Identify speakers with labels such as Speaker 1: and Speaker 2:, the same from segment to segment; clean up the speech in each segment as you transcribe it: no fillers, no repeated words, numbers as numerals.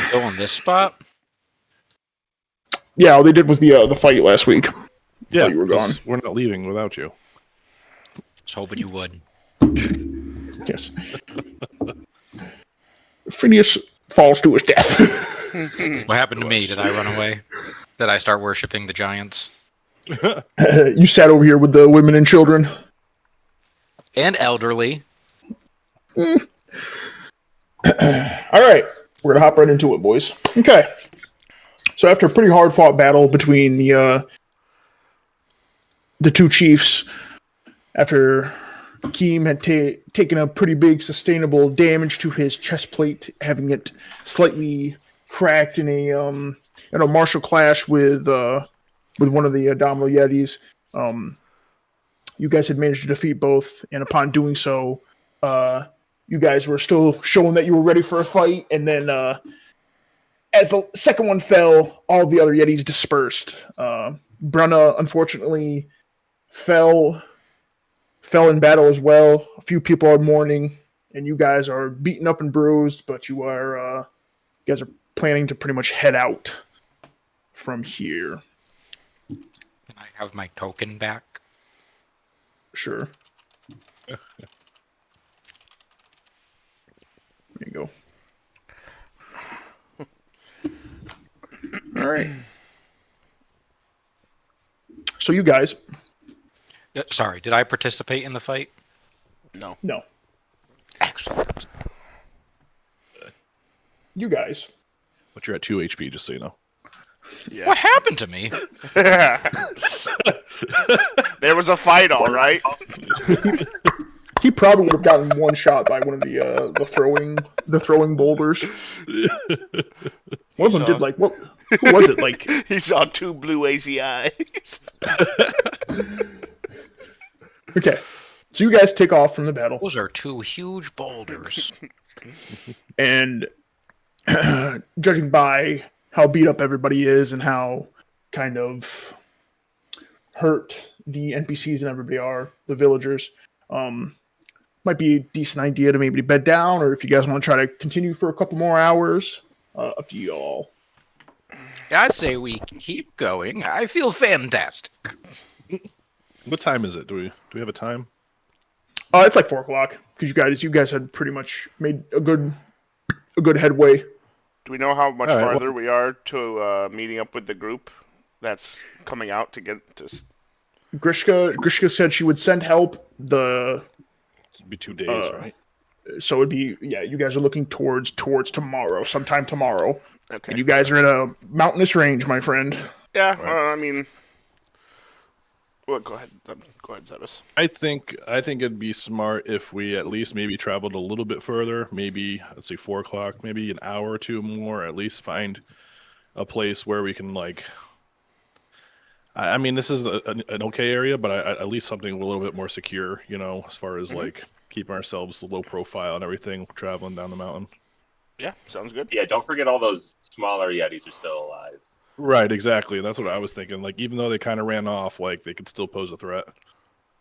Speaker 1: still in this spot?
Speaker 2: Yeah, all they did was the fight last week.
Speaker 3: Yeah,
Speaker 2: you were gone.
Speaker 3: We're not leaving without you.
Speaker 1: I was hoping you would.
Speaker 2: Yes. Phineas falls to his death.
Speaker 1: What happened to me? Did I run away? Did I start worshipping the giants?
Speaker 2: You sat over here with the women and children.
Speaker 1: And elderly.
Speaker 2: All right, we're gonna hop right into it, boys. Okay. So after a pretty hard fought battle between the two chiefs, after Keem had taken a pretty big sustainable damage to his chest plate, having it slightly cracked in a martial clash with one of the Domino Yetis, you guys had managed to defeat both, and upon doing so, you guys were still showing that you were ready for a fight, and then as the second one fell, all the other Yetis dispersed. Brunna, unfortunately, fell in battle as well. A few people are mourning, and you guys are beaten up and bruised, but you guys are planning to pretty much head out from here.
Speaker 1: Can I have my token back?
Speaker 2: Sure. There you go. All right. So you guys.
Speaker 1: Sorry, did I participate in the fight?
Speaker 4: No.
Speaker 2: No.
Speaker 1: Excellent.
Speaker 2: You guys.
Speaker 3: But you're at 2 HP, just so you know.
Speaker 4: Yeah.
Speaker 1: What happened to me?
Speaker 4: There was a fight, all right.
Speaker 2: He probably would have gotten one shot by one of the throwing boulders. One of them did like what? Who was it? Like
Speaker 4: He saw two blue hazy eyes.
Speaker 2: okay, so you guys take off from the battle,
Speaker 1: Those are two huge boulders.
Speaker 2: and judging by how beat up everybody is and how kind of hurt the NPCs and everybody are, the villagers, might be a decent idea to maybe bed down, or if you guys want to try to continue for a couple more hours, up to you all.
Speaker 1: I say we keep going. I feel fantastic.
Speaker 3: What time is it? Do we have a time?
Speaker 2: It's like 4:00 because you guys had pretty much made a good headway.
Speaker 4: Do we know how much
Speaker 3: All right,
Speaker 4: farther we are to meeting up with the group that's coming out to get to?
Speaker 2: Grishka said she would send help.
Speaker 3: It'd be 2 days, right?
Speaker 2: So it'd be you guys are looking towards tomorrow, sometime tomorrow.
Speaker 4: Okay.
Speaker 2: And you guys are in a mountainous range, my friend.
Speaker 4: Yeah.
Speaker 3: Right.
Speaker 4: I mean, well, go ahead. Go ahead, Zebus.
Speaker 3: I think it'd be smart if we at least maybe traveled a little bit further. Maybe let's say 4:00, maybe an hour or two more. At least find a place where we can like. I mean, this is an okay area, but at least something a little bit more secure. You know, as far as like keeping ourselves low profile and everything, traveling down the mountain.
Speaker 4: Yeah, sounds good.
Speaker 5: Yeah, don't forget all those smaller Yetis are still alive.
Speaker 3: Right, exactly. That's what I was thinking. Like, even though they kind of ran off, like they could still pose a threat.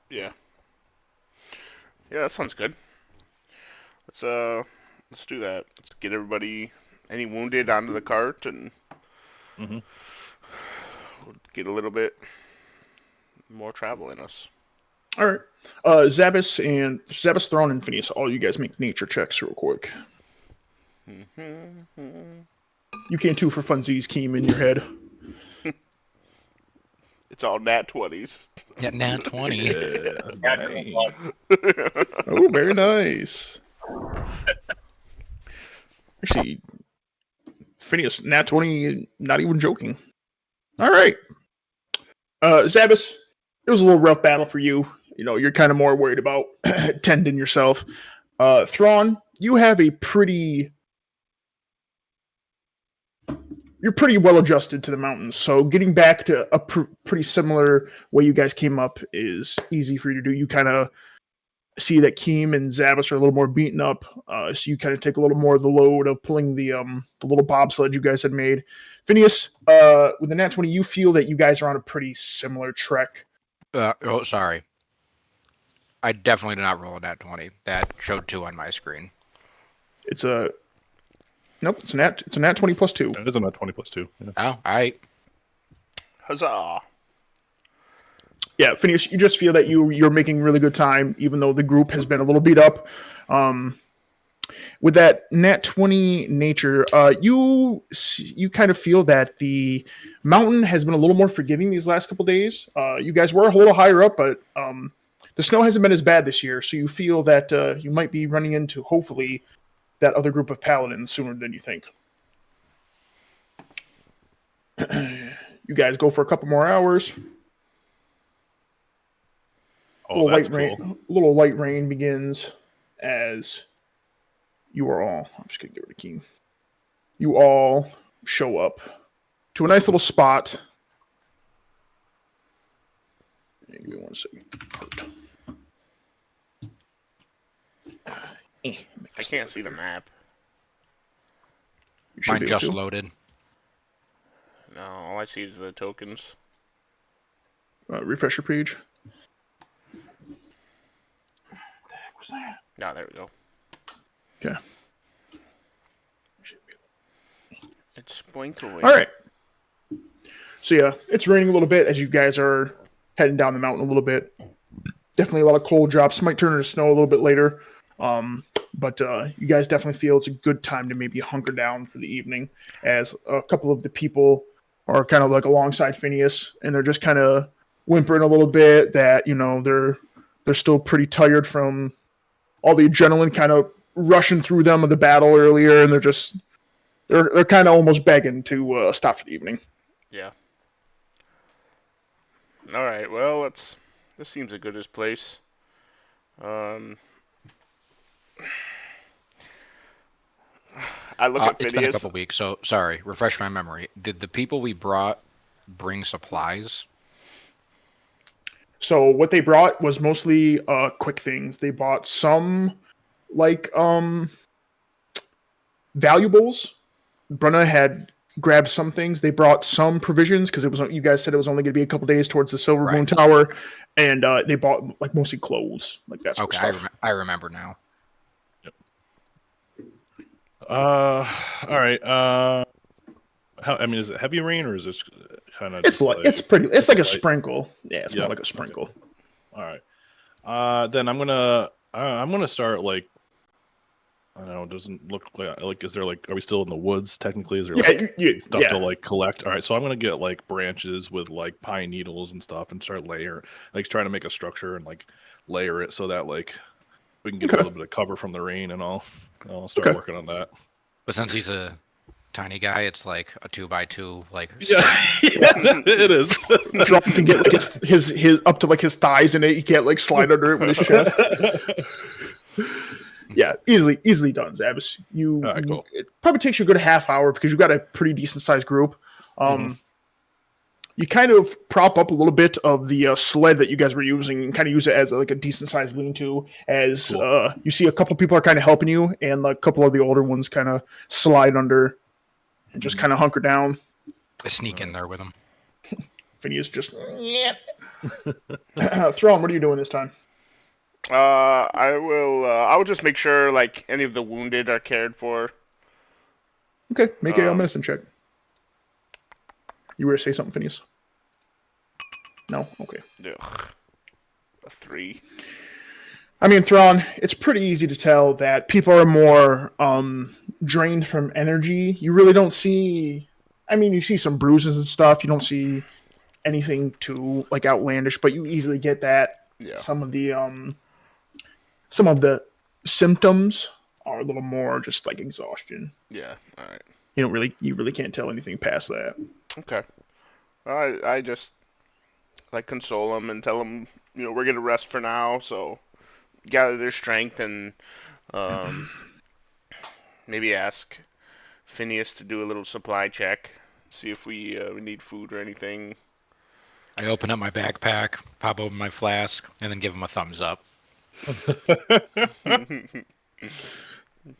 Speaker 4: Yeah. Yeah, that sounds good. Let's do that. Let's get everybody, any wounded, onto the cart, and we'll get a little bit more travel in us.
Speaker 2: All right, Zabas, Thrawn, and Phineas, all you guys make nature checks real quick. You can too for funsies, Keem, in your head.
Speaker 4: It's all nat 20s.
Speaker 1: Yeah, nat 20.
Speaker 3: Yeah,
Speaker 2: Oh, very nice. Actually, Phineas, nat 20, not even joking. All right. Zabas, it was a little rough battle for you. You know, you're kind of more worried about tending yourself. Thrawn, you have you're pretty well adjusted to the mountains, so getting back to a pretty similar way you guys came up is easy for you to do. You kind of see that Keem and Zabas are a little more beaten up, so you kind of take a little more of the load of pulling the little bobsled you guys had made. Phineas, with the nat 20, you feel that you guys are on a pretty similar trek.
Speaker 1: Oh, sorry. I definitely did not roll a nat 20. That showed 2 on my screen.
Speaker 2: It's a Nope, it's a nat 20 plus 2.
Speaker 3: It is a 20 plus 2. Yeah.
Speaker 1: Oh, all right.
Speaker 4: Huzzah!
Speaker 2: Yeah, Phineas, you just feel that you're making really good time, even though the group has been a little beat up. With that nat 20 nature, you kind of feel that the mountain has been a little more forgiving these last couple days. You guys were a little higher up, but the snow hasn't been as bad this year, so you feel that you might be running into, hopefully, that other group of paladins sooner than you think. You guys go for a couple more hours.
Speaker 3: Oh, that's cool.
Speaker 2: A little light rain begins as you are all. I'm just gonna get rid of Keen. You all show up to a nice little spot. Give me 1 second.
Speaker 4: I can't see the map.
Speaker 2: You should
Speaker 1: Mine
Speaker 2: be able
Speaker 1: just
Speaker 2: to.
Speaker 1: loaded.
Speaker 4: No, all I see is the tokens.
Speaker 2: Refresh your page. What the heck was that?
Speaker 4: No, there we go.
Speaker 2: Okay.
Speaker 4: It's blinked away.
Speaker 2: All right. So yeah, it's raining a little bit as you guys are heading down the mountain a little bit. Definitely a lot of cold drops. Might turn into snow a little bit later. But you guys definitely feel it's a good time to maybe hunker down for the evening, as a couple of the people are kind of like alongside Phineas, and they're just kind of whimpering a little bit that, you know, they're still pretty tired from all the adrenaline kind of rushing through them of the battle earlier, and they're kind of almost begging to stop for the evening.
Speaker 4: Yeah. All right. Well, this seems a goodish place. I look at
Speaker 1: It's been a
Speaker 4: Phineas.
Speaker 1: couple weeks, so sorry. Refresh my memory. Did the people we brought bring supplies?
Speaker 2: So what they brought was mostly quick things. They bought some like valuables. Brunna had grabbed some things. They brought some provisions because it was, you guys said it was only going to be a couple days towards the Silver Moon Tower, and they bought like mostly clothes, like that sort of stuff.
Speaker 1: I remember now.
Speaker 3: All right. Is it heavy rain or is this kind of?
Speaker 2: It's like a sprinkle. Yeah, it's more like a sprinkle.
Speaker 3: Okay. All right. Then I'm gonna start like. I don't know. It doesn't look like. Is there like? Are we still in the woods? Technically, is there stuff to like collect? All right. So I'm gonna get like branches with like pine needles and stuff, and start trying to make a structure and like layer it so that like we can get a little bit of cover from the rain and all. I'll start working on that.
Speaker 1: But since he's a tiny guy, it's like a 2x2, like
Speaker 3: it is.
Speaker 2: Drop can get like his up to like his thighs in it. He can't like slide under it with his chest. Yeah, easily done, Zabas.
Speaker 3: Cool.
Speaker 2: It probably takes you a good half hour because you've got a pretty decent sized group. You kind of prop up a little bit of the sled that you guys were using and kind of use it as like a decent sized lean-to, as you see a couple people are kind of helping you, and a couple of the older ones kind of slide under and just kind of hunker down.
Speaker 1: I sneak in there with him.
Speaker 2: Phineas just Thrawn, what are you doing this time?
Speaker 4: I will just make sure like any of the wounded are cared for.
Speaker 2: Okay, make a medicine check. You were to say something, Phineas? No? Okay.
Speaker 4: Ugh. A 3.
Speaker 2: I mean, Thrawn, it's pretty easy to tell that people are more drained from energy. You really don't see... I mean, you see some bruises and stuff. You don't see anything too like outlandish, but you easily get that.
Speaker 4: Yeah.
Speaker 2: Some of the symptoms are a little more just like exhaustion.
Speaker 4: Yeah. All right.
Speaker 2: You really can't tell anything past that.
Speaker 4: Okay. I just like console them and tell them, we're gonna rest for now, so gather their strength and maybe ask Phineas to do a little supply check, see if we need food or anything.
Speaker 1: I open up my backpack, pop open my flask, and then give him a thumbs up.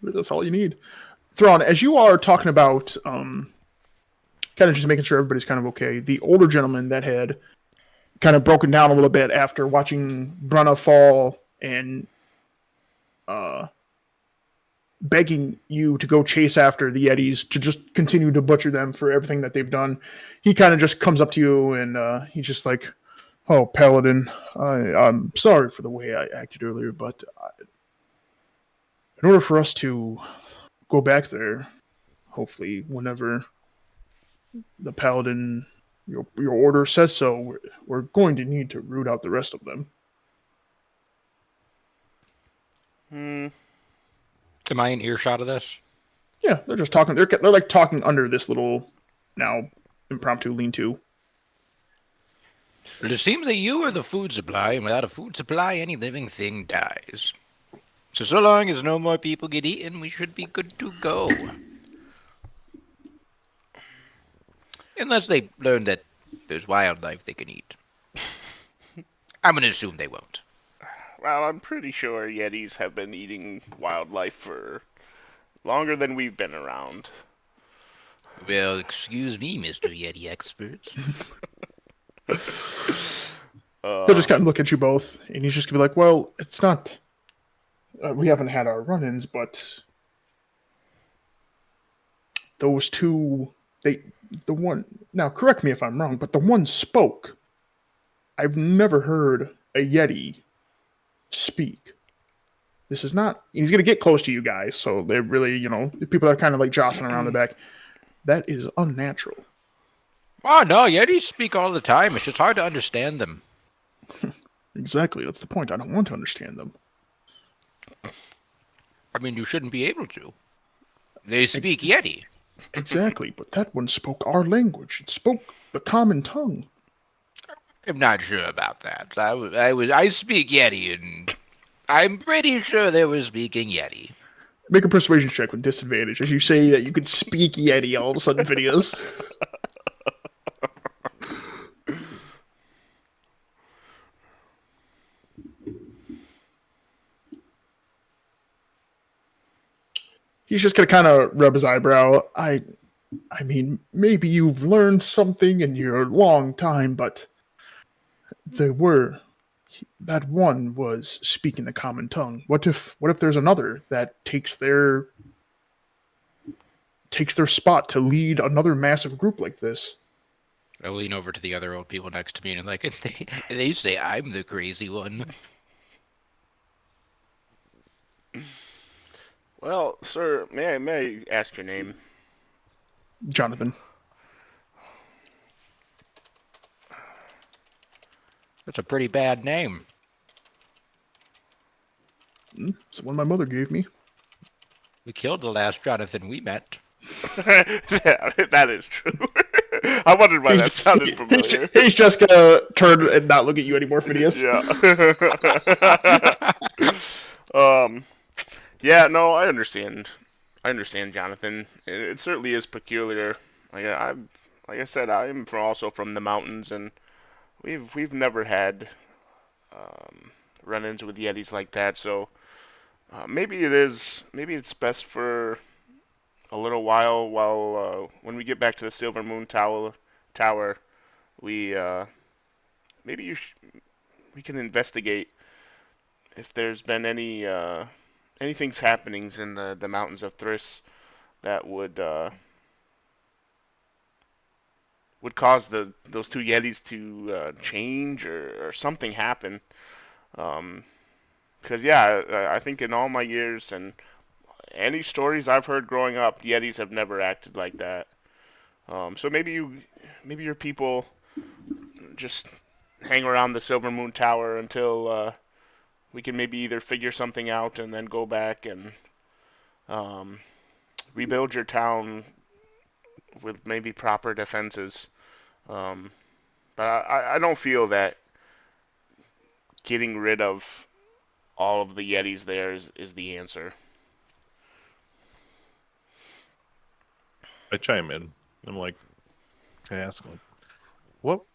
Speaker 2: That's all you need. Thrawn, as you are talking about kind of just making sure everybody's kind of okay, the older gentleman that had kind of broken down a little bit after watching Brunna fall and begging you to go chase after the yetis, to just continue to butcher them for everything that they've done. He kind of just comes up to you and he's just like, "Oh, Paladin, I'm sorry for the way I acted earlier, but in order for us to go back there, hopefully whenever the Paladin, your order says so, we're going to need to root out the rest of them."
Speaker 4: Hmm.
Speaker 1: Am I in earshot of this?
Speaker 2: Yeah, they're just talking. They're like talking under this little now impromptu lean-to.
Speaker 1: Well, it seems that you are the food supply, and without a food supply, any living thing dies. So long as no more people get eaten, we should be good to go. Unless they learn that there's wildlife they can eat. I'm going to assume they won't.
Speaker 4: Well, I'm pretty sure yetis have been eating wildlife for longer than we've been around.
Speaker 1: Well, excuse me, Mr. Yeti expert.
Speaker 2: He'll just kind of look at you both, and he's just gonna be like, "Well, it's not. We haven't had our run-ins, but those two, the one. Now, correct me if I'm wrong, but the one spoke. I've never heard a yeti speak. This is not. He's gonna get close to you guys, so they're really, the people that are kind of like jostling around the back. That is unnatural."
Speaker 1: Oh, no, Yetis speak all the time. It's just hard to understand them.
Speaker 2: Exactly. That's the point. I don't want to understand them.
Speaker 1: I mean, you shouldn't be able to. They speak Yeti.
Speaker 2: Exactly, but that one spoke our language. It spoke the common tongue.
Speaker 1: I'm not sure about that. I speak Yeti, and I'm pretty sure they were speaking Yeti.
Speaker 2: Make a persuasion check with disadvantage as you say that you could speak Yeti all of a sudden, videos. He's just gonna kind of rub his eyebrow. I mean, maybe you've learned something in your long time, but that one was speaking the common tongue. What if there's another that takes their spot to lead another massive group like this?
Speaker 1: I lean over to the other old people next to me and they say I'm the crazy one.
Speaker 4: Well, sir, may I ask your name?
Speaker 2: Jonathan.
Speaker 1: That's a pretty bad name.
Speaker 2: It's the one my mother gave me.
Speaker 1: We killed the last Jonathan we met.
Speaker 4: Yeah, that is true. I wondered why that sounded familiar.
Speaker 2: He's just gonna turn and not look at you anymore, Phineas.
Speaker 4: Yeah. Yeah, no, I understand. I understand, Jonathan. It certainly is peculiar. Like I said, I'm also from the mountains, and we've never had run-ins with yetis like that. So maybe it's best for a little while when we get back to the Silver Moon Tower, we maybe we can investigate if there's been anything's happenings in the mountains of Thriss that would cause those two yetis to change or something happen. Because yeah, I think in all my years and any stories I've heard growing up, yetis have never acted like that. So maybe your people just hang around the Silver Moon Tower until we can maybe either figure something out and then go back and rebuild your town with maybe proper defenses. But I don't feel that getting rid of all of the yetis there is the answer.
Speaker 3: I chime in. I'm like, I ask him, what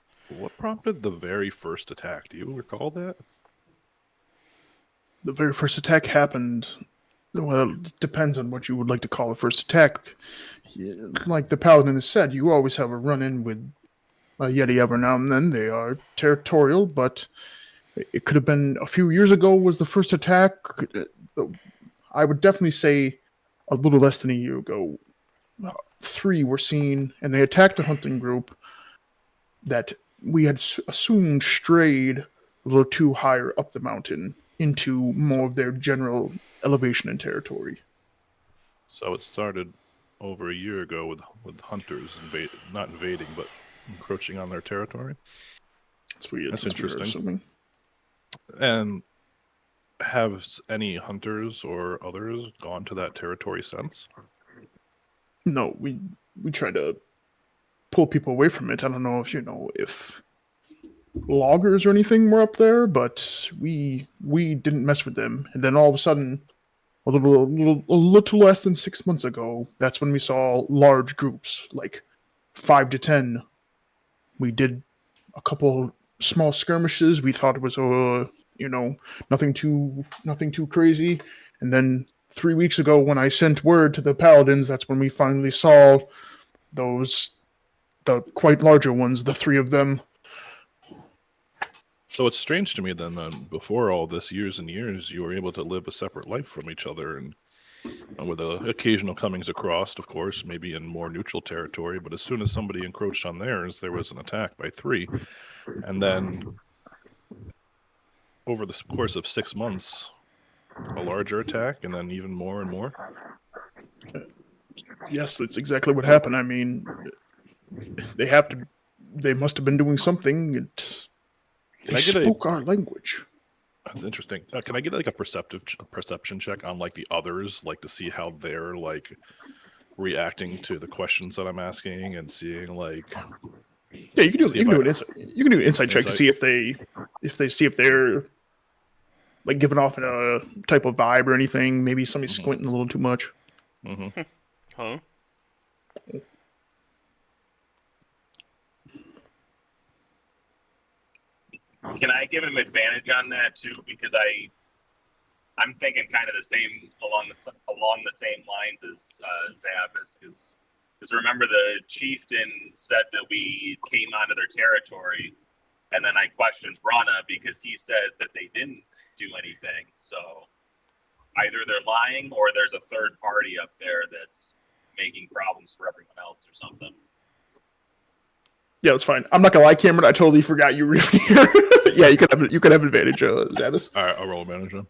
Speaker 3: prompted the very first attack? Do you recall that?
Speaker 2: The very first attack happened. Well, it depends on what you would like to call a first attack. Like the Paladin has said, you always have a run-in with a Yeti every now and then. They are territorial, but it could have been a few years ago was the first attack. I would definitely say a little less than a year ago, 3 were seen, and they attacked a hunting group that we had assumed strayed a little too higher up the mountain into more of their general elevation and territory.
Speaker 3: So it started over a year ago with hunters not invading, but encroaching on their territory.
Speaker 2: That's weird.
Speaker 3: That's
Speaker 2: We're
Speaker 3: interesting.
Speaker 2: assuming.
Speaker 3: And have any hunters or others gone to that territory since?
Speaker 2: No, we try to pull people away from it. I don't know if loggers or anything were up there, but we didn't mess with them. And then all of a sudden, a little less than 6 months ago, that's when we saw large groups, like 5 to 10. We did a couple small skirmishes. We thought it was nothing too crazy. And then 3 weeks ago, when I sent word to the paladins, that's when we finally saw the quite larger ones, the 3 of them.
Speaker 3: So it's strange to me then that before all this, years and years, you were able to live a separate life from each other, and with the occasional comings across, of course, maybe in more neutral territory. But as soon as somebody encroached on theirs, there was an attack by 3, and then over the course of 6 months, a larger attack, and then even more and more.
Speaker 2: Yes, that's exactly what happened. I mean, they must have been doing something. They spoke our language.
Speaker 3: That's interesting. Can I get like a perception check on like the others, like to see how they're like reacting to the questions that I'm asking and seeing like.
Speaker 2: Yeah, you can do an insight check to see if they're like giving off a type of vibe or anything. Maybe somebody's squinting a little too much.
Speaker 3: Mm-hmm.
Speaker 4: Huh?
Speaker 5: Can I give him advantage on that too? Because I'm thinking kind of the same along the same lines as Zabbis. Because remember the chieftain said that we came onto their territory, and then I questioned Brana because he said that they didn't do anything. So either they're lying or there's a third party up there that's making problems for everyone else or something.
Speaker 2: Yeah, that's fine. I'm not gonna lie, Cameron. I totally forgot you were here. Yeah, you could have advantage, Zabbis.
Speaker 3: All right, I'll roll advantage then.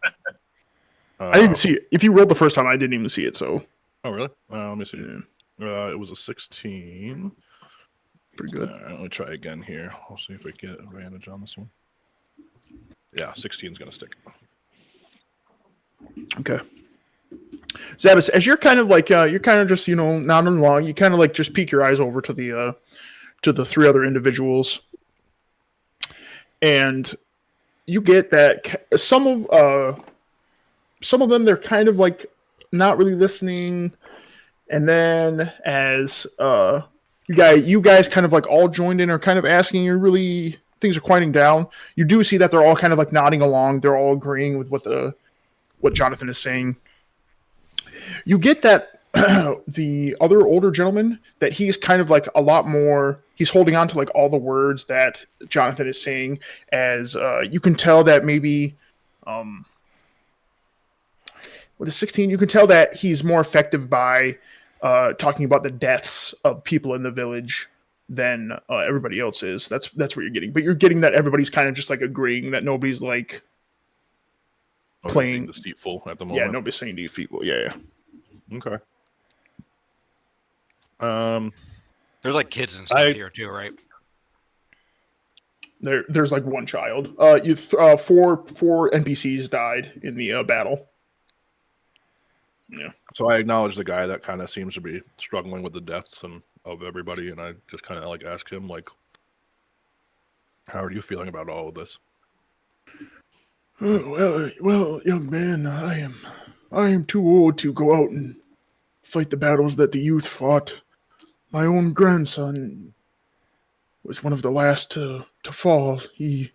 Speaker 2: I didn't even see it. If you rolled the first time, I didn't even see it. So.
Speaker 3: Oh really? Let me see.
Speaker 2: Yeah.
Speaker 3: It was a 16.
Speaker 2: Pretty good.
Speaker 3: All right, let me try again here. I'll see if I get advantage on this one. Yeah, 16 is gonna stick.
Speaker 2: Okay. Zabbis, as you're kind of like you're kind of just nodding along, you kind of like just peek your eyes over to the 3 other individuals, and you get that some of them, they're kind of like not really listening, and then as you guys kind of like all joined in, are kind of asking, you really things are quieting down. You do see that they're all kind of like nodding along. They're all agreeing with what Jonathan is saying. You get that the other older gentleman, that he's kind of like a lot more, he's holding on to like all the words that Jonathan is saying, as you can tell that maybe with a 16, you can tell that he's more effective by talking about the deaths of people in the village than everybody else is. That's what you're getting. But you're getting that everybody's kind of just like agreeing, that nobody's like playing
Speaker 3: being deceitful at the moment.
Speaker 2: Yeah, nobody's saying deceitful. Yeah.
Speaker 3: Okay.
Speaker 1: There's like kids and stuff here too, right?
Speaker 2: There's like 1 child. 4 NPCs died in the battle. Yeah.
Speaker 3: So I acknowledge the guy that kind of seems to be struggling with the deaths of everybody, and I just kind of like ask him, like, how are you feeling about all of this?
Speaker 2: Well, young man, I am too old to go out and fight the battles that the youth fought. My own grandson was one of the last to fall. He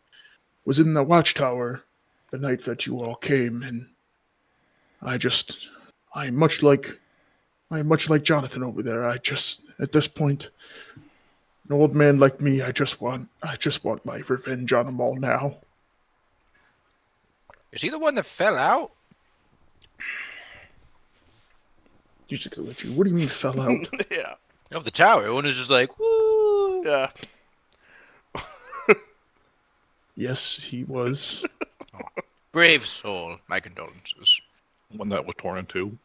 Speaker 2: was in the watchtower the night that you all came, and I'm much like Jonathan over there. At this point, an old man like me, I just want my revenge on them all now.
Speaker 1: Is he the one that fell out?
Speaker 2: He's just gonna let you. What do you mean fell out?
Speaker 4: Yeah.
Speaker 1: Of the tower, everyone is just like, woo.
Speaker 4: Yeah.
Speaker 2: Yes, he was.
Speaker 1: Brave soul. My condolences.
Speaker 3: One that was torn in two.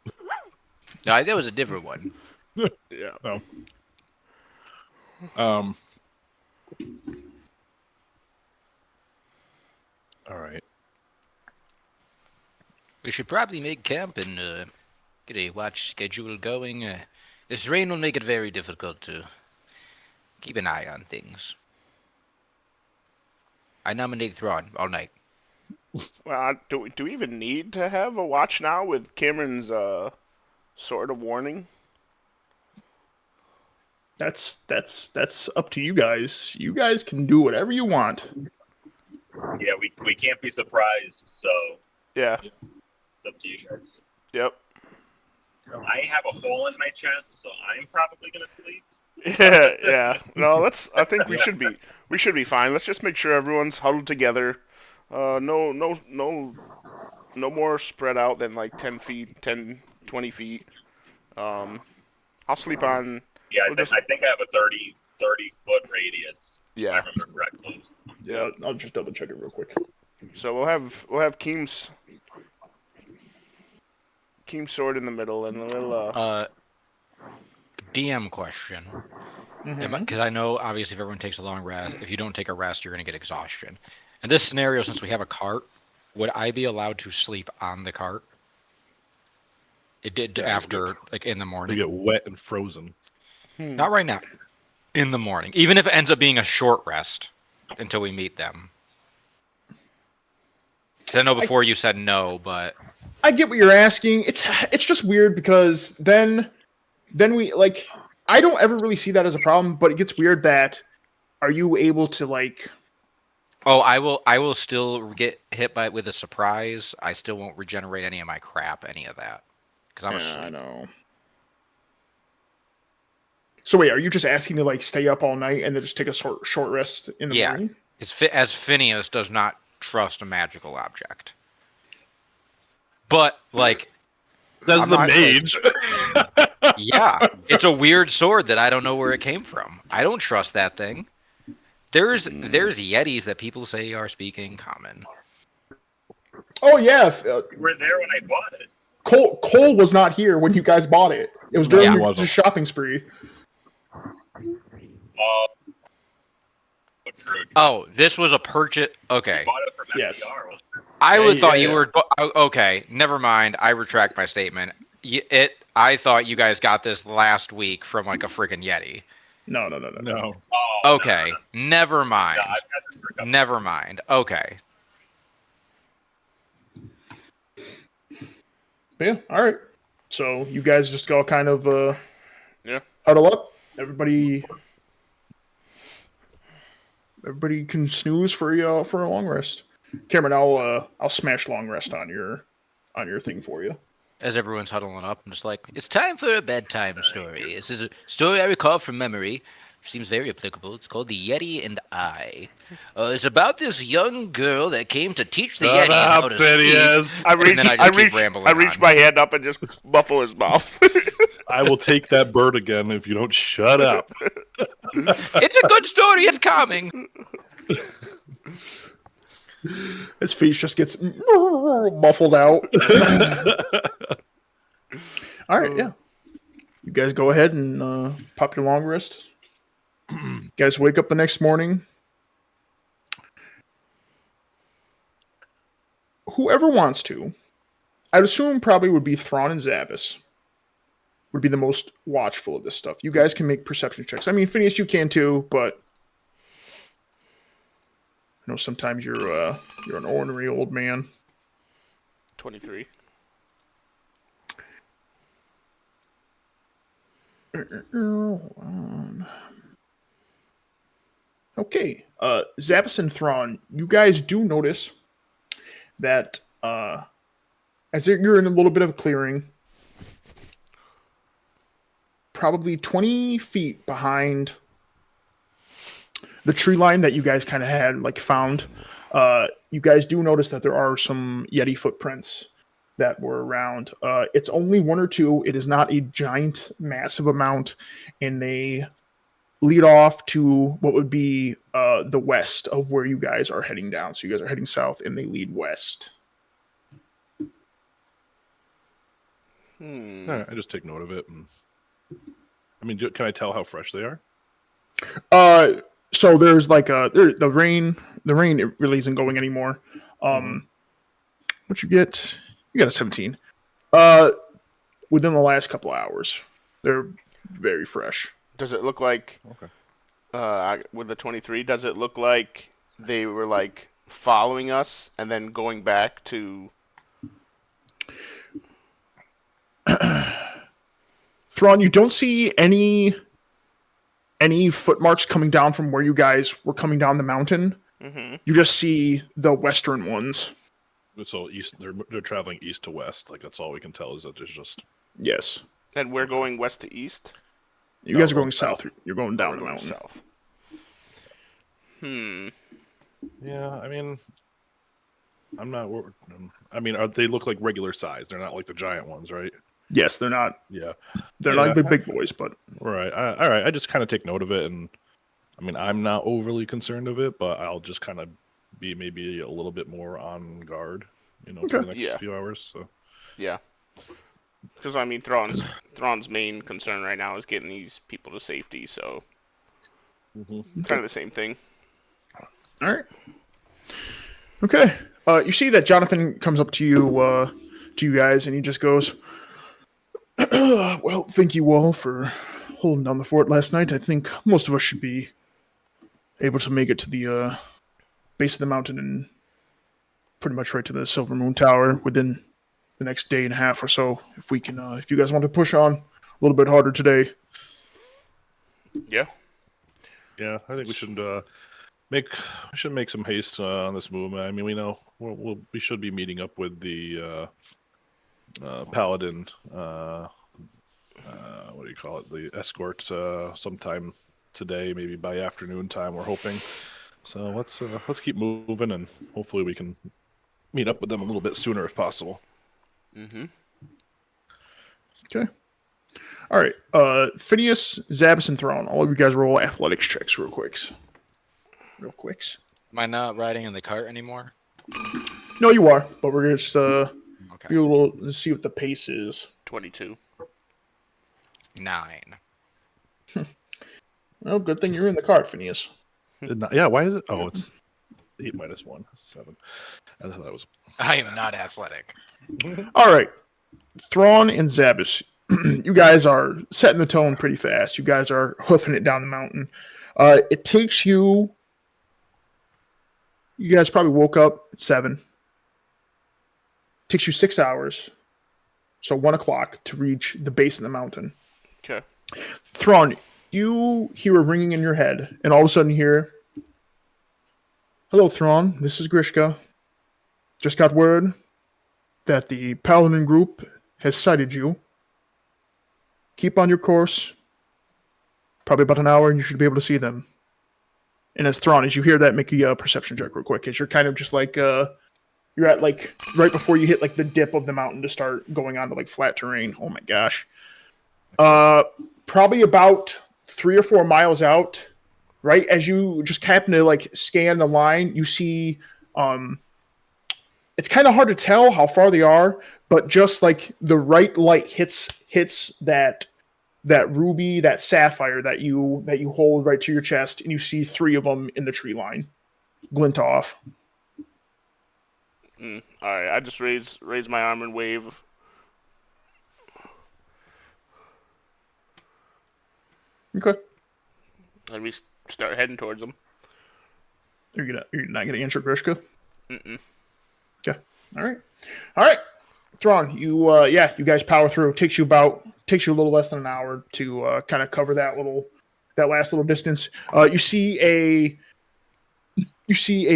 Speaker 1: No, that was a different one.
Speaker 4: Yeah.
Speaker 3: No. All right.
Speaker 1: We should probably make camp and get a watch schedule going. This rain will make it very difficult to keep an eye on things. I nominate Thrawn all night.
Speaker 4: Well, do we even need to have a watch now with Cameron's sort of warning?
Speaker 2: That's up to you guys. You guys can do whatever you want.
Speaker 5: Yeah, we can't be surprised, so
Speaker 4: Yeah.
Speaker 5: it's up to you guys.
Speaker 4: Yep.
Speaker 5: I have a hole in my chest, so I'm probably gonna sleep.
Speaker 4: Yeah. Yeah. No, I think we should be fine. Let's just make sure everyone's huddled together. No more spread out than like 10 feet, 10, 20 feet. I'll sleep on.
Speaker 5: Yeah,
Speaker 4: We'll just,
Speaker 5: I think I have a 30-foot radius.
Speaker 4: yeah.
Speaker 5: If I remember correctly.
Speaker 2: Yeah, I'll just double check it real quick.
Speaker 4: So we'll have Keem's sword in the middle, and we'll
Speaker 1: DM question. Because I know, obviously, if everyone takes a long rest, if you don't take a rest, you're going to get exhaustion. In this scenario, since we have a cart, would I be allowed to sleep on the cart? It did after, like, in the
Speaker 3: They
Speaker 1: morning.
Speaker 3: get wet and frozen.
Speaker 1: Not right now. In the morning. Even if it ends up being a short rest until we meet them. 'Cause I know before you said no, but...
Speaker 2: I get what you're asking. It's just weird because then we like I don't ever really see that as a problem, but it gets weird that are you able to like
Speaker 1: Oh, I will still get hit with a surprise. I still won't regenerate any of my crap, any of that. Because I'm
Speaker 2: I
Speaker 1: asleep.
Speaker 2: know. So wait, are you just asking to like stay up all night and then just take a short rest in the morning?
Speaker 1: As Phineas does not trust a magical object. But, like...
Speaker 3: That's
Speaker 1: I'm
Speaker 3: the
Speaker 1: not,
Speaker 3: mage.
Speaker 1: Yeah, it's a weird sword that I don't know where it came from. I don't trust that thing. There's yetis that people say are speaking common.
Speaker 2: Oh yeah,
Speaker 5: You were there when I bought it.
Speaker 2: Cole was not here when you guys bought it. It was during
Speaker 3: No, he
Speaker 2: your
Speaker 3: wasn't.
Speaker 2: shopping spree.
Speaker 5: True.
Speaker 1: Oh, this was a purchase. Okay,
Speaker 5: You bought it from
Speaker 2: Yes.
Speaker 5: FDR. wasn't it?
Speaker 1: I would
Speaker 2: Yeah,
Speaker 1: thought
Speaker 2: yeah,
Speaker 1: you were. Okay, never mind. I retract my statement. I thought you guys got this last week from like a freaking yeti.
Speaker 2: No.
Speaker 3: No.
Speaker 5: Oh,
Speaker 1: Okay, never mind.
Speaker 5: No, I've had this for a couple.
Speaker 1: Never mind. Okay.
Speaker 2: Yeah, all right. So you guys just all kind of
Speaker 4: Yeah.
Speaker 2: huddle up. Everybody can snooze for a long rest. Cameron, I'll smash long rest on your thing for you.
Speaker 1: As everyone's huddling up, I'm just like, it's time for a bedtime story. This is a story I recall from memory. Seems very applicable. It's called The Yeti and I. It's about this young girl that came to teach the
Speaker 3: Shut
Speaker 1: Yetis how
Speaker 3: up,
Speaker 1: to
Speaker 3: Phineas.
Speaker 1: speak.
Speaker 4: I
Speaker 1: And
Speaker 4: reach
Speaker 1: then I just keep rambling
Speaker 4: I reach
Speaker 1: on.
Speaker 4: my hand up and just muffle his mouth.
Speaker 3: I will take that bird again if you don't shut up.
Speaker 1: It's a good story. It's calming.
Speaker 2: His face just gets muffled out. All right, yeah. You guys go ahead and pop your long rest. You guys wake up the next morning. Whoever wants to, I'd assume probably would be Thrawn and Zabbis. Would be the most watchful of this stuff. You guys can make perception checks. I mean, Phineas, you can too, but I know sometimes you're an ornery old man.
Speaker 4: 23.
Speaker 2: Okay, Zappis and Thrawn, you guys do notice that as you're in a little bit of a clearing, probably 20 feet behind the tree line that you guys kind of had like found, you guys do notice that there are some Yeti footprints that were around. It's only one or two. It is not a giant, massive amount, and they lead off to what would be the west of where you guys are heading down. So you guys are heading south, and they lead west.
Speaker 3: All right, I just take note of it. And I mean, can I tell how fresh they are?
Speaker 2: So there's like the rain. The rain it really isn't going anymore. What you get? You got a 17. Within the last couple of hours, they're very fresh.
Speaker 4: Does it look like, with the 23, does it look like they were like following us and then going back to?
Speaker 2: Thrawn, you don't see any footmarks coming down from where you guys were coming down the mountain.
Speaker 4: Mm-hmm.
Speaker 2: You just see the western ones.
Speaker 3: So east, they're traveling east to west. Like that's all we can tell is that there's just
Speaker 2: Yes.
Speaker 4: And we're going west to east?
Speaker 2: You guys are going south. You're going down the
Speaker 4: We're going
Speaker 2: mountain.
Speaker 4: south.
Speaker 3: Yeah, I mean, I'm not. I mean, they look like regular size. They're not like the giant ones, right?
Speaker 2: Yes, they're not.
Speaker 3: Yeah,
Speaker 2: They're not the big boys, but
Speaker 3: right. All right. I just kind of take note of it, and I mean, I'm not overly concerned of it, but I'll just kind of be maybe a little bit more on guard, for the next few hours. So
Speaker 4: yeah, because I mean, Thrawn's main concern right now is getting these people to safety. So kind of the same thing.
Speaker 2: all right. Okay. You see that Jonathan comes up to you guys, and he just goes, "Well, thank you all for holding down the fort last night. I think most of us should be able to make it to the base of the mountain and pretty much right to the Silver Moon Tower within the next day and a half or so. If we can, if you guys want to push on a little bit harder today."
Speaker 4: Yeah.
Speaker 3: yeah, I think we should make some haste on this movement. I mean, we know we should be meeting up with the paladin. What do you call it? The escort sometime today, maybe by afternoon time. We're hoping. So let's keep moving, and hopefully we can meet up with them a little bit sooner if possible.
Speaker 4: Mm-hmm.
Speaker 2: Okay. All right. Phineas, Zabas, and Thrawn. All of you guys roll athletics checks real quicks.
Speaker 1: Am I not riding in the cart anymore?
Speaker 2: No, you are, but we're gonna just
Speaker 1: Okay.
Speaker 2: be able to see what the pace is.
Speaker 4: 22.
Speaker 1: 9.
Speaker 2: Well, good thing you're in the cart, Phineas.
Speaker 3: Yeah, why is it? Oh, it's 8 minus 1, 7. I thought that was.
Speaker 1: I am not athletic.
Speaker 2: All right. Thrawn and Zabas, you guys are setting the tone pretty fast. You guys are hoofing it down the mountain. It takes you. You guys probably woke up at 7. Takes you 6 hours. So 1 o'clock to reach the base of the mountain.
Speaker 4: Okay.
Speaker 2: Thrawn, you hear a ringing in your head, and all of a sudden you hear, "Hello, Thrawn. This is Grishka. Just got word that the Paladin group has sighted you. Keep on your course. Probably about an hour, and you should be able to see them." And as Thrawn, as you hear that, make a perception check real quick, as you're kind of just like, you're at like, right before you hit like the dip of the mountain to start going onto like flat terrain. Oh my gosh. Probably about 3 or 4 miles out, right as you just happen to like scan the line, you see, it's kind of hard to tell how far they are, but just like the right light hits that ruby, that sapphire that you hold right to your chest, and you see 3 of them in the tree line glint off.
Speaker 4: All right. I just raise my arm and wave.
Speaker 2: Okay.
Speaker 4: And we start heading towards them.
Speaker 2: You're not gonna answer Grishka?
Speaker 4: Mm-mm.
Speaker 2: Okay. All right. Thrawn, you guys power through. It takes you a little less than an hour to kind of cover that last little distance. You see a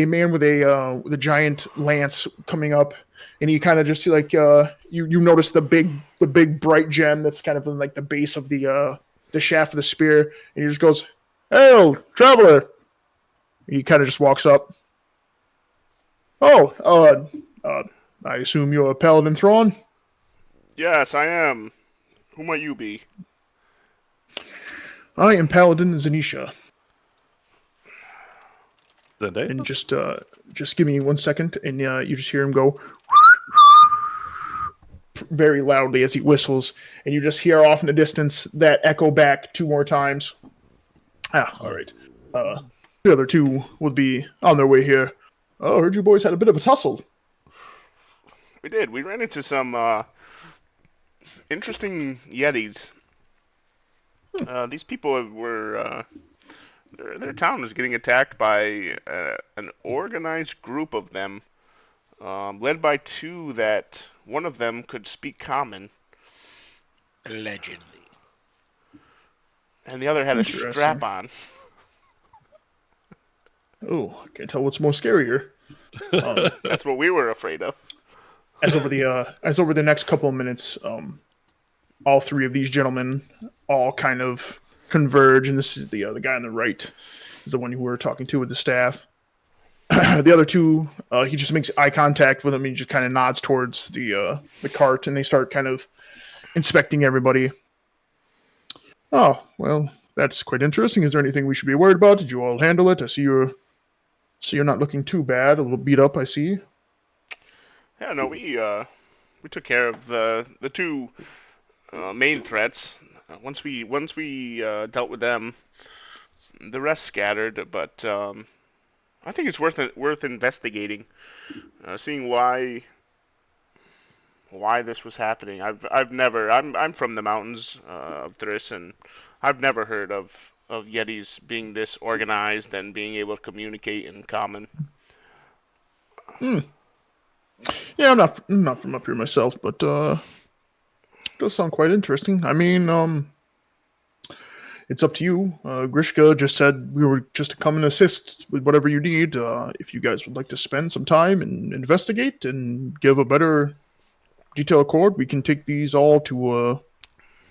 Speaker 2: man with a giant lance coming up, and he kind of just like you notice the big bright gem that's kind of in like the base of the shaft of the spear, and he just goes, "Hey, traveler!" And he kind of just walks up. "Oh, I assume you're a Paladin Thrawn?
Speaker 4: Yes, I am. Who might you be?
Speaker 2: I am Paladin Zanisha.
Speaker 3: Zendaya?
Speaker 2: And just give me 1 second, and you just hear him go very loudly as he whistles, and you just hear off in the distance that echo back 2 more times. All right. The other 2 will be on their way here. Oh, I heard you boys had a bit of a tussle.
Speaker 4: We did. We ran into some interesting yetis. These people were their town was getting attacked by an organized group of them, led by 2 that one of them could speak common,
Speaker 1: Allegedly.
Speaker 4: and the other had a
Speaker 2: Interesting.
Speaker 4: strap on.
Speaker 2: Oh, I can't tell what's more scarier.
Speaker 4: That's what we were afraid of.
Speaker 2: As over the next couple of minutes, all 3 of these gentlemen all kind of converge, and this is the guy on the right is the one who we're talking to with the staff. The other 2, he just makes eye contact with him. He just kind of nods towards the cart, and they start kind of inspecting everybody. Oh, well, that's quite interesting. Is there anything we should be worried about? Did you all handle it? I see you're not looking too bad. A little beat up, I see.
Speaker 4: Yeah, no, we took care of the 2 main threats. Once we dealt with them, the rest scattered. But I think it's worth investigating, seeing why this was happening. I'm from the mountains of Thriss, and I've never heard of yetis being this organized and being able to communicate in common.
Speaker 2: Yeah, I'm not from up here myself, but it does sound quite interesting. I mean, it's up to you. Grishka just said we were just to come and assist with whatever you need. If you guys would like to spend some time and investigate and give a better detailed report, we can take these all to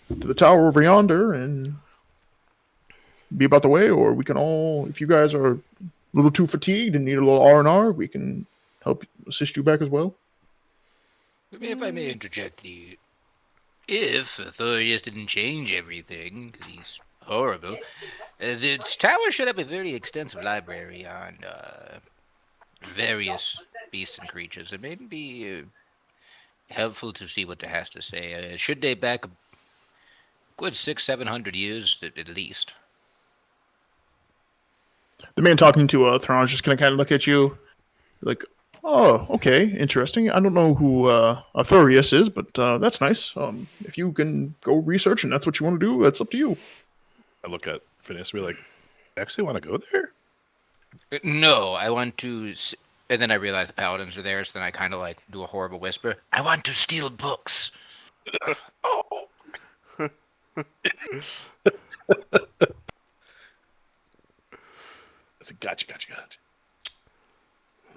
Speaker 2: the tower over yonder and be about the way. Or we can all, if you guys are a little too fatigued and need a little R&R, we can help assist you back as well.
Speaker 1: If I may interject, if Thorius didn't change everything, because he's horrible, the tower should have a very extensive library on various beasts and creatures. It may be helpful to see what it has to say. It should date back a good 600-700 years at least.
Speaker 2: The man talking to Thrawn is just gonna kind of look at you, like, "Oh, okay, interesting. I don't know who Thorius is, but that's nice. If you can go research and that's what you want to do, that's up to you."
Speaker 3: I look at Phineas and be like, actually want to go there?
Speaker 1: No, I want to... And then I realize the paladins are there, so then I kind of like do a horrible whisper. I want to steal books.
Speaker 3: Oh. I said, gotcha.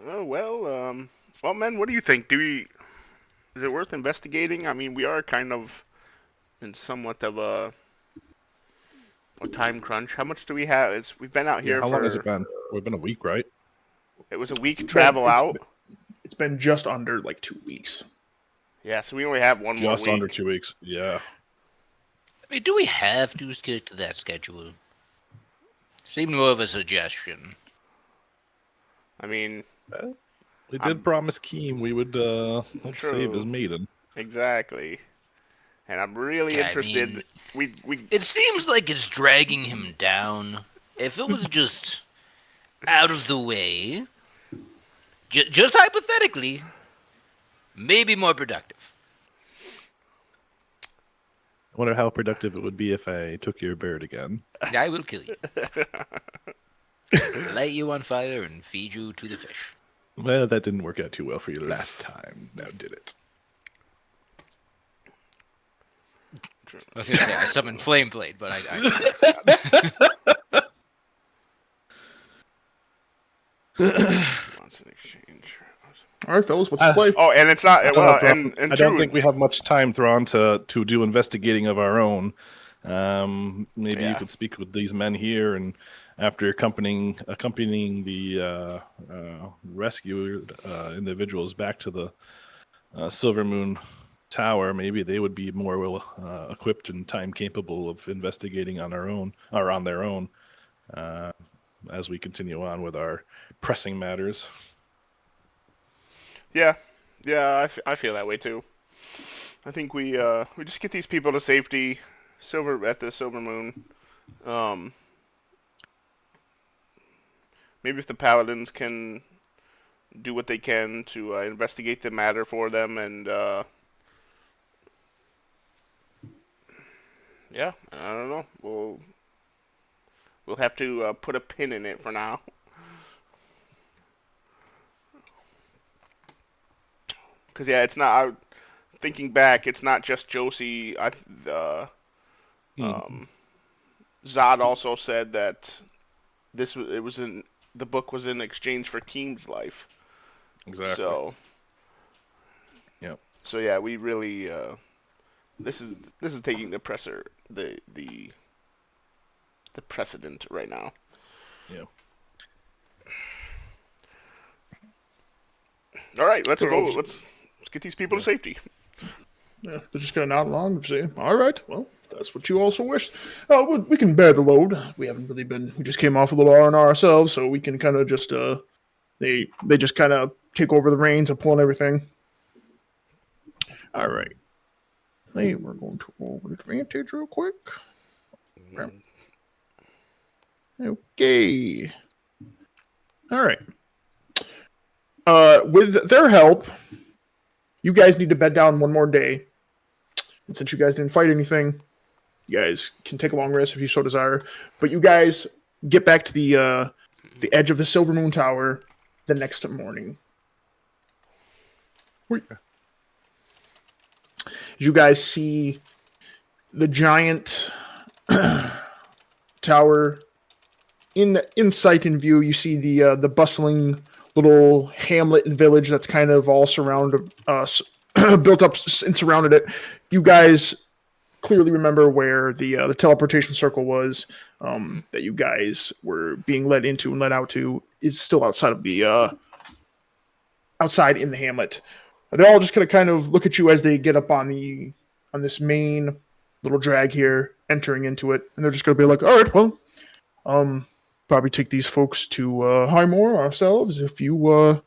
Speaker 4: Oh, well, men, what do you think? Is it worth investigating? I mean, we are kind of in somewhat of a time crunch. How much do we have? We've been out here
Speaker 3: How
Speaker 4: for...
Speaker 3: long has it been? We've been a week, right?
Speaker 4: It was a week travel out.
Speaker 2: It's been just under like 2 weeks.
Speaker 4: Yeah, so we only have one more week.
Speaker 3: Just under 2 weeks. Yeah.
Speaker 1: I mean, do we have to stick to that schedule? Seemed more of a suggestion.
Speaker 4: I mean...
Speaker 3: We did promise Keem we would help save his maiden.
Speaker 4: Exactly. And I'm really interested. We
Speaker 1: It seems like it's dragging him down. If it was just out of the way, just hypothetically, maybe more productive.
Speaker 3: I wonder how productive it would be if I took your bird again.
Speaker 1: I will kill you. Light you on fire and feed you to the fish.
Speaker 3: Well, that didn't work out too well for you last time, now did it?
Speaker 1: I was going to say, I summoned Flame Blade, but I
Speaker 4: wants an exchange.
Speaker 2: All right, fellas, what's the play?
Speaker 4: Oh, and it's not... Well, and
Speaker 3: I don't think we have much time, Thrawn, to do investigating of our own. Maybe you could speak with these men here, and after accompanying the rescued individuals back to the Silver Moon Tower, maybe they would be more well equipped and time capable of investigating on their own, as we continue on with our pressing matters.
Speaker 4: Yeah, I feel that way too. I think we just get these people to safety, at the Silver Moon. Um, maybe if the paladins can do what they can to investigate the matter for them, and yeah, I don't know. We'll have to put a pin in it for now. Because yeah, it's not. Thinking back, it's not just Josie. Um, Zod also said that it was in the book was in exchange for Keem's life.
Speaker 3: Exactly.
Speaker 4: So.
Speaker 3: Yep.
Speaker 4: So yeah, we really this is taking the precedent right now.
Speaker 3: Yeah.
Speaker 4: All right, let's go. Let's get these people to safety.
Speaker 2: Yeah, they're just going to nod along and say, all right, well, if that's what you also wish. We can bear the load. We haven't really been, we just came off a little R&R ourselves, so we can kind of just, they just kind of take over the reins and pulling everything. All right. Hey, we're going to roll with advantage real quick. Okay. All right. With their help, you guys need to bed down one more day. And since you guys didn't fight anything, you guys can take a long rest if you so desire. But you guys get back to the edge of the Silver Moon Tower the next morning. You guys see the giant tower in sight and view. You see the bustling little hamlet and village that's kind of all surrounded, built up and surrounded it. You guys clearly remember where the teleportation circle was, that you guys were being led into and led out to, is still outside of the outside in the hamlet. They're all just gonna kind of look at you as they get up on this main little drag here, entering into it, and they're just gonna be like, all right, well, probably take these folks to Highmore ourselves. If you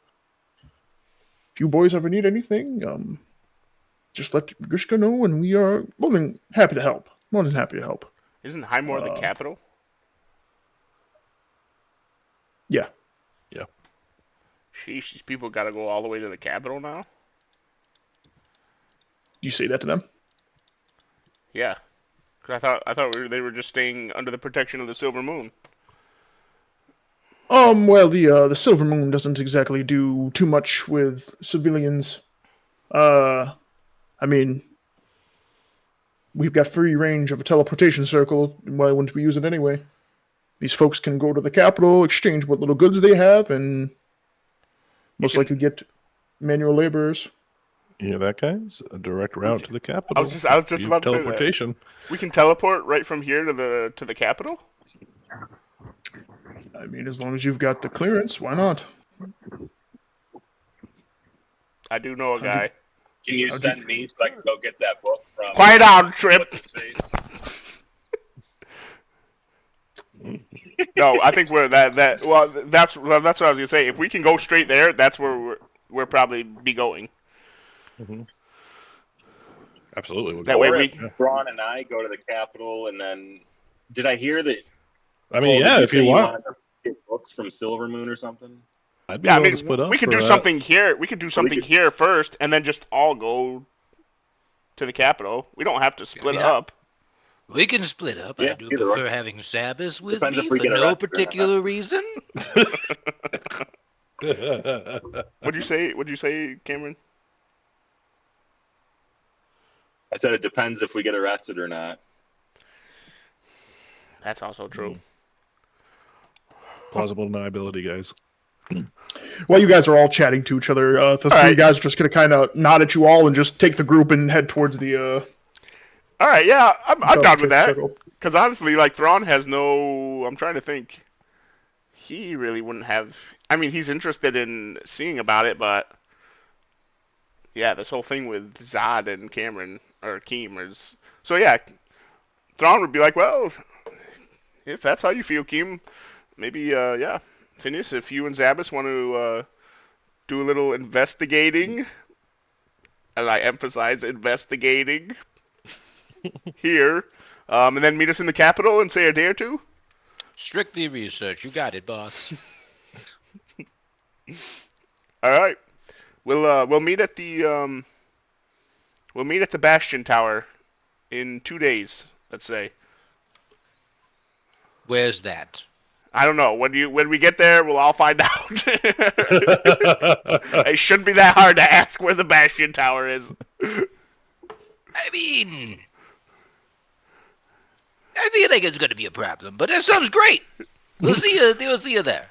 Speaker 2: boys ever need anything, just let Grishka know, and we are more than happy to help. More than happy to help.
Speaker 4: Isn't Highmore the capital?
Speaker 2: Yeah.
Speaker 3: Yeah.
Speaker 4: Sheesh, these people got to go all the way to the capital now?
Speaker 2: You say that to them?
Speaker 4: Yeah. Cause I thought they were just staying under the protection of the Silver Moon.
Speaker 2: Well, the Silver Moon doesn't exactly do too much with civilians. I mean, we've got free range of a teleportation circle. Why wouldn't we use it anyway? These folks can go to the capital, exchange what little goods they have, and most likely get manual laborers.
Speaker 3: You hear that, guys? A direct route to the capital.
Speaker 4: I was just about to say
Speaker 3: teleportation.
Speaker 4: We can teleport right from here to the capital?
Speaker 2: I mean, as long as you've got the clearance, why not?
Speaker 4: I do know a guy.
Speaker 5: Can you send me so I can go get that book from...
Speaker 4: Quiet down, Trip! No, I think we're that's what I was gonna say. If we can go straight there, that's where we'll probably be going.
Speaker 3: Mm-hmm. Absolutely.
Speaker 4: That way we
Speaker 5: Braun and I go to the capital, and then did I hear that?
Speaker 3: I mean, yeah, if you want
Speaker 5: to get books from Silver Moon or something.
Speaker 3: I'd be willing to split up.
Speaker 4: We could do something here. We could do something here first, and then just all go to the capital. We don't have to split up.
Speaker 1: We can split up.
Speaker 5: Yeah,
Speaker 1: I do prefer having Sabbath with me for no particular reason.
Speaker 4: What'd you say, Cameron?
Speaker 5: I said it depends if we get arrested or not.
Speaker 4: That's also true.
Speaker 3: Plausible deniability, guys.
Speaker 2: While you guys are all chatting to each other, the three guys are just going to kind of nod at you all and just take the group and head towards the...
Speaker 4: All right, yeah, I'm down with that. Because honestly, like, Thrawn has no... I'm trying to think. He really wouldn't have... I mean, he's interested in seeing about it, but yeah, this whole thing with Zod and Cameron or Keem is so yeah. Thrawn would be like, well, if that's how you feel, Keem, maybe yeah, Phineas, if you and Zabas want to do a little investigating, and I emphasize investigating here, and then meet us in the Capitol and say a day or two.
Speaker 1: Strictly research. You got it, boss.
Speaker 4: All right, we'll meet at the Bastion Tower in 2 days. Let's say.
Speaker 1: Where's that?
Speaker 4: I don't know. When we get there, we'll all find out. It shouldn't be that hard to ask where the Bastion Tower is.
Speaker 1: I mean, I feel like it's going to be a problem, but that sounds great. We'll see you. We'll see you there.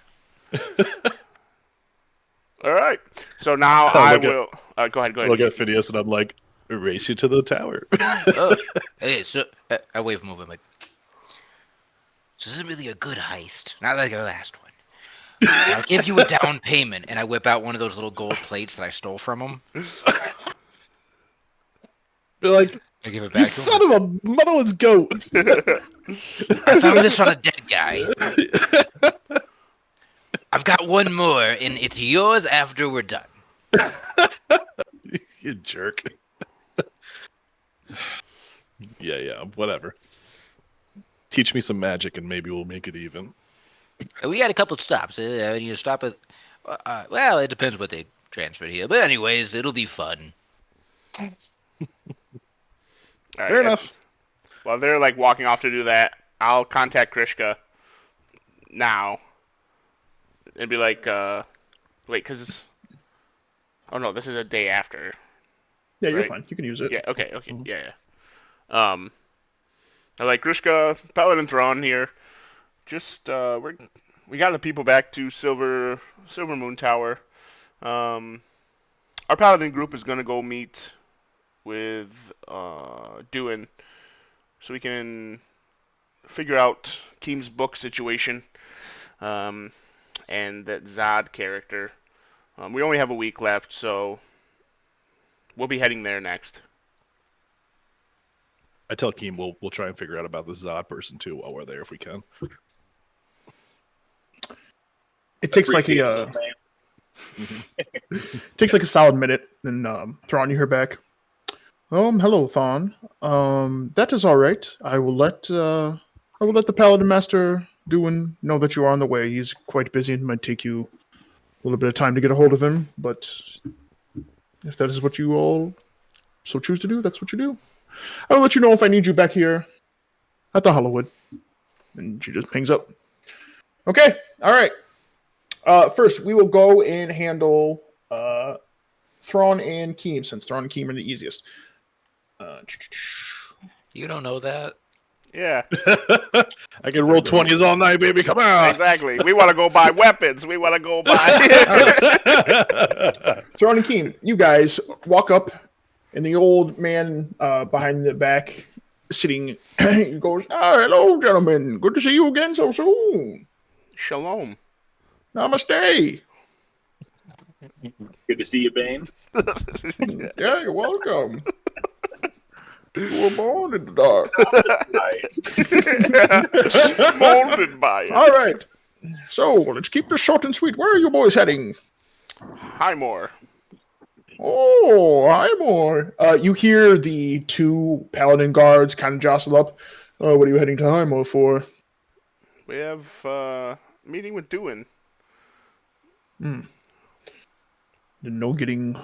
Speaker 4: All right. So now I will. Go ahead.
Speaker 3: Look at Phineas, and I'm like, race you to the tower.
Speaker 1: Oh, hey, so I wave him over. I'm like, so this is really a good heist, not like our last one. I'll give you a down payment, and I whip out one of those little gold plates that I stole from him.
Speaker 3: Be like,
Speaker 1: I give it
Speaker 3: you
Speaker 1: back to
Speaker 3: son
Speaker 1: him.
Speaker 3: of a motherless goat.
Speaker 1: I found this on a dead guy. I've got one more, and it's yours after we're done.
Speaker 3: You jerk. Yeah, whatever. Teach me some magic, and maybe we'll make it even.
Speaker 1: We got a couple stops. You stop at. Well, it depends what they transferred here, but anyways, it'll be fun.
Speaker 4: All right,
Speaker 3: Fair enough.
Speaker 4: While they're like walking off to do that, I'll contact Krishka now and be like, wait, because oh no, this is a day after.
Speaker 2: Yeah, you're
Speaker 4: Right.
Speaker 2: fine. You can use it.
Speaker 4: Yeah. Okay. Yeah. I'm like Krishka, Paladin Thrawn here. Just we got the people back to Silver Moon Tower. Our Paladin group is gonna go meet with Duin, so we can figure out Keem's book situation, and that Zod character. We only have a week left, so we'll be heading there next.
Speaker 3: I tell Keem we'll try and figure out about this Zod person too while we're there if we can.
Speaker 2: It takes like
Speaker 5: Appreciate
Speaker 2: a
Speaker 5: it, man.
Speaker 2: takes like a solid minute, then Thrawn, you hear back. Hello, Thrawn. That is all right. I will let the Paladin Master Duin know that you are on the way. He's quite busy and might take you a little bit of time to get a hold of him, but if that is what you all so choose to do, that's what you do. I will let you know if I need you back here at the Hollywood. And she just pings up. Okay, all right. First, we will go and handle Thrawn and Keem, since Thrawn and Keem are the easiest.
Speaker 1: You don't know that?
Speaker 4: Yeah,
Speaker 3: I can roll 20s all night, baby. Come on.
Speaker 4: exactly. We want to go buy weapons. We want to go buy.
Speaker 2: Thrawn and Keem, you guys walk up, and the old man behind the back, sitting, he goes, hello, gentlemen. Good to see you again so soon.
Speaker 4: Shalom.
Speaker 2: Namaste.
Speaker 5: Good to see you, Bane.
Speaker 2: Yeah, you're welcome. You were born in the dark.
Speaker 4: Molded by it.
Speaker 2: All right. So, let's keep this short and sweet. Where are you boys heading?
Speaker 4: Highmore.
Speaker 2: Oh, hi, more. You hear the two paladin guards kind of jostle up. What are you heading to Highmore for?
Speaker 4: We have meeting with Duin.
Speaker 2: Didn't know getting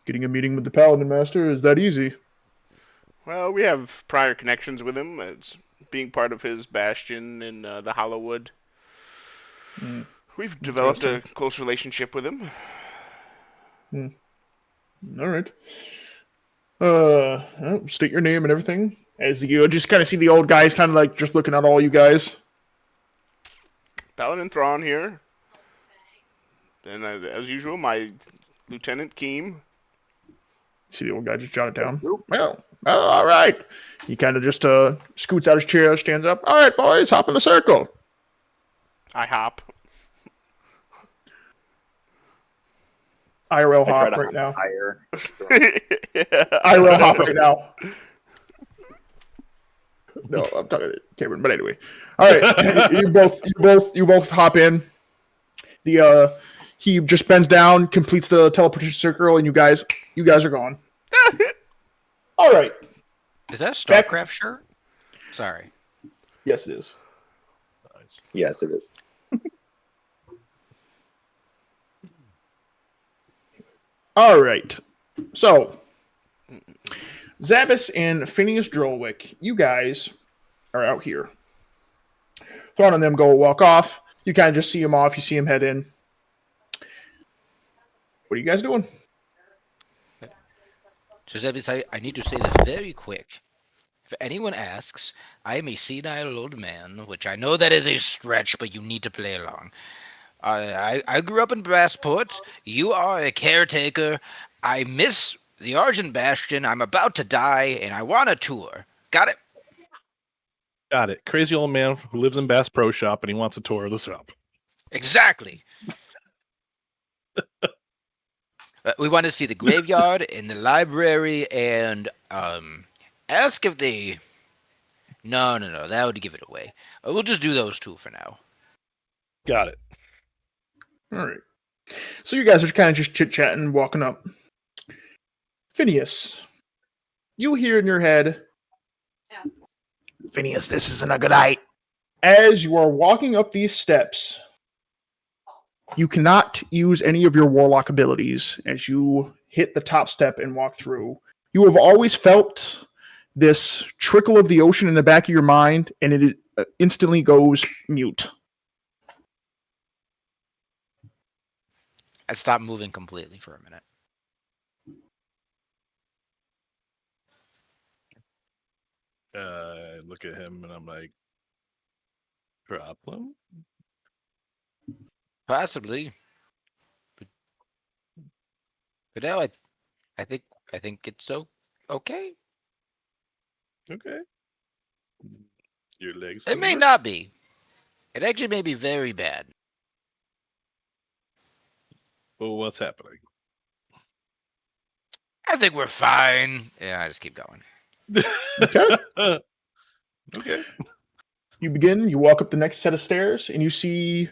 Speaker 2: a meeting with the paladin master is that easy.
Speaker 4: Well, we have prior connections with him as being part of his bastion in the Hollywood. We've developed a close relationship with him.
Speaker 2: All right. State your name and everything. As you just kind of see the old guys kind of like just looking at all you guys.
Speaker 4: Paladin Thrawn here. And as usual, my Lieutenant Keem.
Speaker 2: See the old guy just jot it down. Well, all right. He kind of just scoots out his chair, stands up. All right, boys, hop in the circle.
Speaker 4: I hop.
Speaker 2: IRL
Speaker 5: I try
Speaker 2: hop
Speaker 5: to
Speaker 2: right now.
Speaker 5: hire.
Speaker 2: IRL hop right now. No, I'm talking to Cameron. But anyway, all right. You both hop in. He just bends down, completes the teleportation circle, and you guys are gone. All right.
Speaker 1: Is that a
Speaker 2: Back-
Speaker 1: StarCraft shirt? Sorry.
Speaker 2: Yes, it is.
Speaker 3: Nice.
Speaker 5: Yes, it is.
Speaker 2: All right. So, Zabas and Phineas Drolwick, you guys are out here. Thrawn and them go walk off. You kind of just see him off. You see him head in. What are you guys doing?
Speaker 1: So, Zebby, I need to say this very quick. If anyone asks, I am a senile old man, which I know that is a stretch, but you need to play along. I grew up in Brassport. You are a caretaker. I miss the Argent Bastion. I'm about to die, and I want a tour. Got it?
Speaker 3: Got it. Crazy old man who lives in Bass Pro Shop and he wants a tour of the shop.
Speaker 1: Exactly. We want to see the graveyard and the library, and ask if they. No, that would give it away. We'll just do those two for now.
Speaker 3: Got it.
Speaker 2: All right. So you guys are kind of just chit-chatting, walking up. Phineas, you hear in your head, Phineas, this isn't a good night. As you are walking up these steps, you cannot use any of your warlock abilities as you hit the top step and walk through. You have always felt this trickle of the ocean in the back of your mind, and it instantly goes mute.
Speaker 1: I stopped moving completely for a minute.
Speaker 3: I look at him and I'm like, problem?
Speaker 1: Possibly. But now I think it's so okay.
Speaker 3: Okay. Your legs.
Speaker 1: It may not be. It actually may be very bad.
Speaker 3: Well, what's happening?
Speaker 1: I think we're fine. Yeah, I just keep going.
Speaker 2: Okay.
Speaker 3: Okay.
Speaker 2: You walk up the next set of stairs, and you see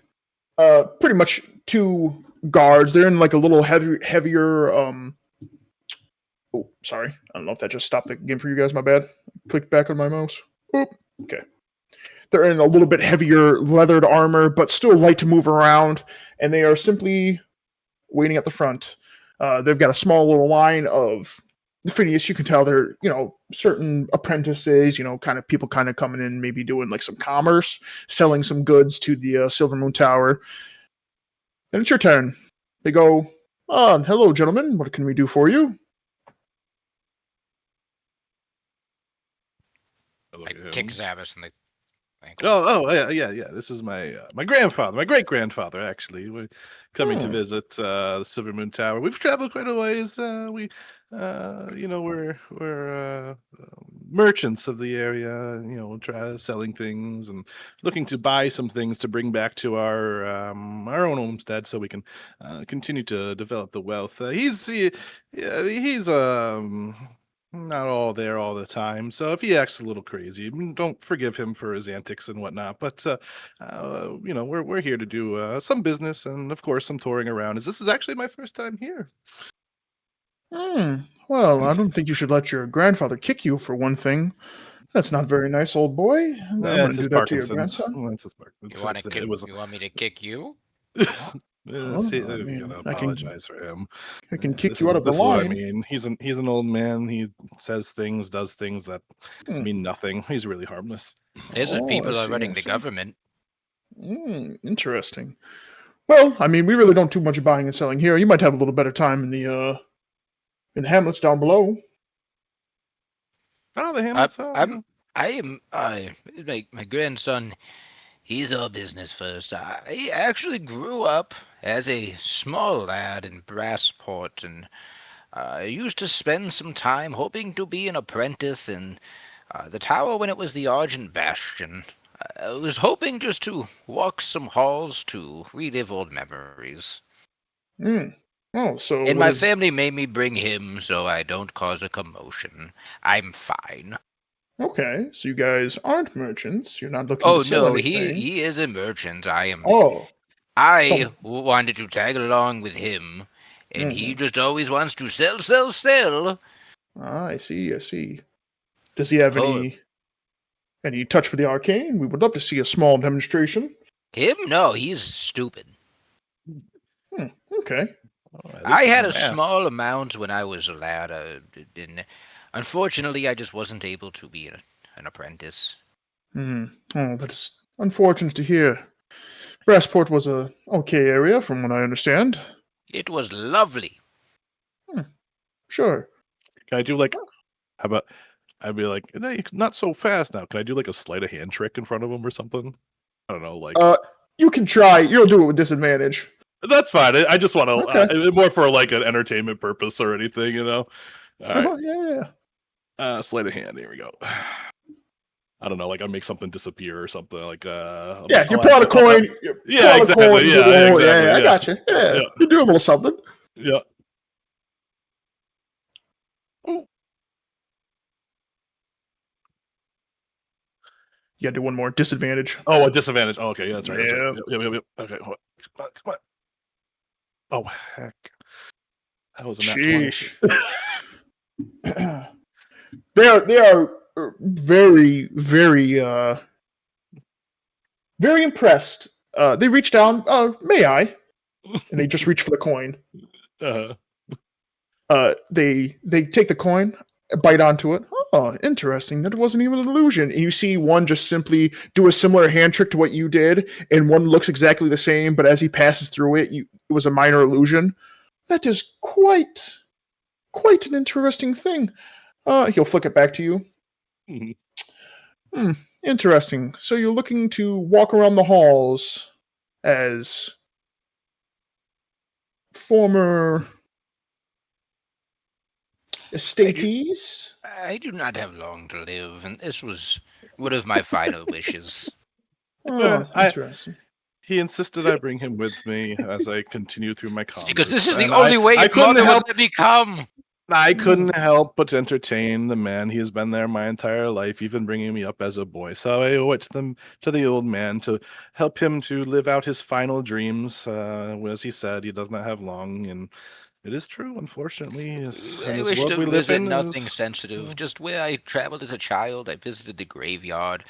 Speaker 2: pretty much two guards. They're in like a little heavier. Oh, sorry. I don't know if that just stopped the game for you guys. My bad. Click back on my mouse. Oop. Okay. They're in a little bit heavier leathered armor, but still light to move around, and they are simply waiting at the front. They've got a small little line of Phineas. You can tell they're, certain apprentices, kind of people kind of coming in, maybe doing like some commerce, selling some goods to the Silver Moon Tower. Then it's your turn. They go, hello, gentlemen. What can we do for you?
Speaker 3: I
Speaker 1: Kick Zavis in the ankle.
Speaker 3: Yeah. This is my grandfather, my great grandfather. Actually, we're coming to visit the Silver Moon Tower. We've traveled quite a ways. We're merchants of the area. Selling things and looking to buy some things to bring back to our own homestead, so we can continue to develop the wealth. He's not all there all the time, so if he acts a little crazy, don't forgive him for his antics and whatnot. But we're here to do some business and, of course, some touring around. This is actually my first time here.
Speaker 2: Well, I don't think you should let your grandfather kick you, for one thing. That's not very nice, old boy. I'm going to do that to your grandson.
Speaker 3: That's his Parkinson's.
Speaker 1: You want me to kick you?
Speaker 3: Apologize for him.
Speaker 2: I can kick you out of the line.
Speaker 3: This is what I mean. He's an old man. He says things, does things that mean nothing. He's really harmless.
Speaker 1: These are people that are running the government.
Speaker 2: Interesting. Well, I mean, we really don't do much buying and selling here. You might have a little better time in the hamlets down below.
Speaker 3: Oh, the hamlets.
Speaker 1: My grandson. He's all business first. He actually grew up as a small lad in Brassport, and used to spend some time hoping to be an apprentice in the tower when it was the Argent Bastion. I was hoping just to walk some halls to relive old memories.
Speaker 2: Oh, so
Speaker 1: And
Speaker 2: what
Speaker 1: my
Speaker 2: is?
Speaker 1: family made me bring him so I don't cause a commotion. I'm fine.
Speaker 2: Okay, so you guys aren't merchants. You're not looking to
Speaker 1: Oh
Speaker 2: sell
Speaker 1: no,
Speaker 2: anything.
Speaker 1: he is a merchant. I am.
Speaker 2: Oh,
Speaker 1: I
Speaker 2: come.
Speaker 1: wanted to tag along with him, and he
Speaker 2: Mhm.
Speaker 1: just always wants to sell, sell, sell.
Speaker 2: Ah, I see. I see. Does he have
Speaker 1: Oh,
Speaker 2: any touch with the arcane? We would love to see a small demonstration.
Speaker 1: him? No, he's stupid.
Speaker 2: Hmm. Okay.
Speaker 3: At
Speaker 1: I
Speaker 3: least
Speaker 1: had
Speaker 3: the
Speaker 1: a
Speaker 3: math.
Speaker 1: small amount when I was a lad, and unfortunately, I just wasn't able to be an apprentice.
Speaker 2: Hmm. Oh, that's unfortunate to hear. Brassport was a okay area, from what I understand.
Speaker 1: It was lovely.
Speaker 2: Sure.
Speaker 3: Can I do like? How about? I'd be like, "No, not so fast now. Can I do like a sleight of hand trick in front of him or something? I don't know. Like
Speaker 2: You can try. You'll do it with disadvantage.
Speaker 3: that's fine. I just want
Speaker 2: Okay.
Speaker 3: to more for like an entertainment purpose or anything, you know. All right,
Speaker 2: Yeah.
Speaker 3: sleight of hand. Here we go. I don't know. Like I make something disappear or something. Like
Speaker 2: Yeah, you
Speaker 3: I'll
Speaker 2: pull
Speaker 3: add
Speaker 2: out a coin. You pull
Speaker 3: yeah,
Speaker 2: out a coin.
Speaker 3: exactly.
Speaker 2: You do the
Speaker 3: Yeah,
Speaker 2: whole.
Speaker 3: exactly.
Speaker 2: Yeah, I
Speaker 3: Yeah,
Speaker 2: got you. Yeah,
Speaker 3: yeah,
Speaker 2: you do a little something.
Speaker 3: yeah. Ooh.
Speaker 2: You gotta do one more disadvantage.
Speaker 3: Oh, a disadvantage. Oh, okay, yeah, that's right. That's right.
Speaker 2: Yeah.
Speaker 3: Yep. Okay, hold on. Come on. Oh heck, that was a nat 20.
Speaker 2: Sheesh. they are very very impressed. They reach down. May I? And they just reach for the coin.
Speaker 3: uh,
Speaker 2: They take the coin, bite onto it. Oh, interesting. That wasn't even an illusion. And you see one just simply do a similar hand trick to what you did, and one looks exactly the same, but as he passes through it, it was a minor illusion. That is quite an interesting thing. He'll flick it back to you.
Speaker 3: mhm.
Speaker 2: Interesting. So you're looking to walk around the halls as former estatees?
Speaker 1: I do not have long to live, and this was one of my final wishes.
Speaker 2: Oh,
Speaker 3: I
Speaker 2: interesting.
Speaker 3: he insisted I bring him with me as I continue through my converts.
Speaker 1: Because this is the
Speaker 3: and
Speaker 1: only way
Speaker 3: I
Speaker 1: your
Speaker 3: couldn't
Speaker 1: mother
Speaker 3: help
Speaker 1: would let me come.
Speaker 3: I couldn't help but entertain the man. He has been there my entire life, even bringing me up as a boy. So I owe it to the old man to help him to live out his final dreams. As he said, he does not have long, and it is true. Unfortunately, in
Speaker 1: I
Speaker 3: this
Speaker 1: wish
Speaker 3: world
Speaker 1: to
Speaker 3: we live
Speaker 1: visit
Speaker 3: in,
Speaker 1: nothing
Speaker 3: is
Speaker 1: sensitive. Just where I traveled as a child, I visited the graveyard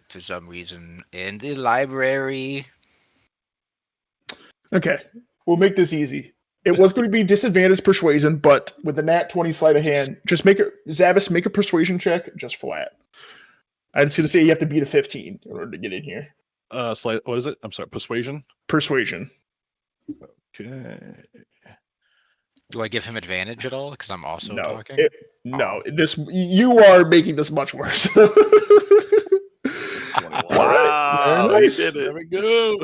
Speaker 1: for some reason, and the library.
Speaker 2: Okay, we'll make this easy. It was going to be disadvantage persuasion, but with the nat 20 sleight of hand, just make it, Zavis, make a persuasion check just flat. I'd say to say you have to beat a 15 in order to get in here.
Speaker 3: slight. What is it? I'm sorry. Persuasion.
Speaker 2: Persuasion.
Speaker 3: Okay.
Speaker 1: Do I give him advantage at all? Because I'm also
Speaker 2: No.
Speaker 1: talking.
Speaker 2: No. This you are making this much worse.
Speaker 3: That's 21.
Speaker 2: All right. Very
Speaker 5: Wow, he
Speaker 2: nice.
Speaker 5: did
Speaker 3: There
Speaker 5: it.
Speaker 3: we go.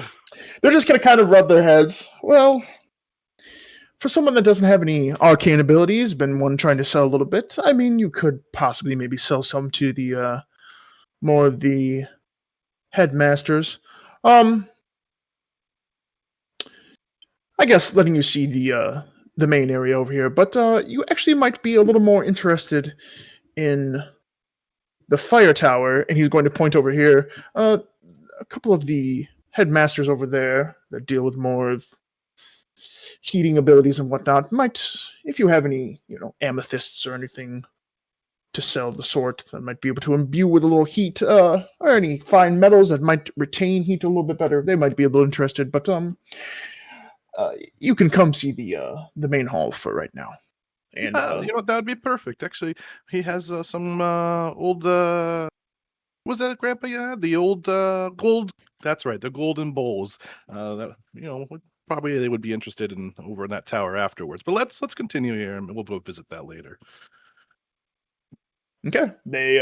Speaker 2: They're just going to kind of rub their heads. Well, for someone that doesn't have any arcane abilities, been one trying to sell a little bit. I mean, you could possibly maybe sell some to the more of the headmasters. I guess letting you see the main area over here, but you actually might be a little more interested in the fire tower, and he's going to point over here. A couple of the headmasters over there that deal with more of heating abilities and whatnot might, if you have any, amethysts or anything to sell of the sort that might be able to imbue with a little heat, or any fine metals that might retain heat a little bit better, they might be a little interested. But you can come see the main hall for right now. And
Speaker 3: Yeah, you know what? That would be perfect. Actually, he has some old. Was that Grandpa? Yeah, the old gold. That's right, the golden bowls. That probably they would be interested in over in that tower afterwards. But let's continue here, and we'll go visit that later.
Speaker 2: okay, they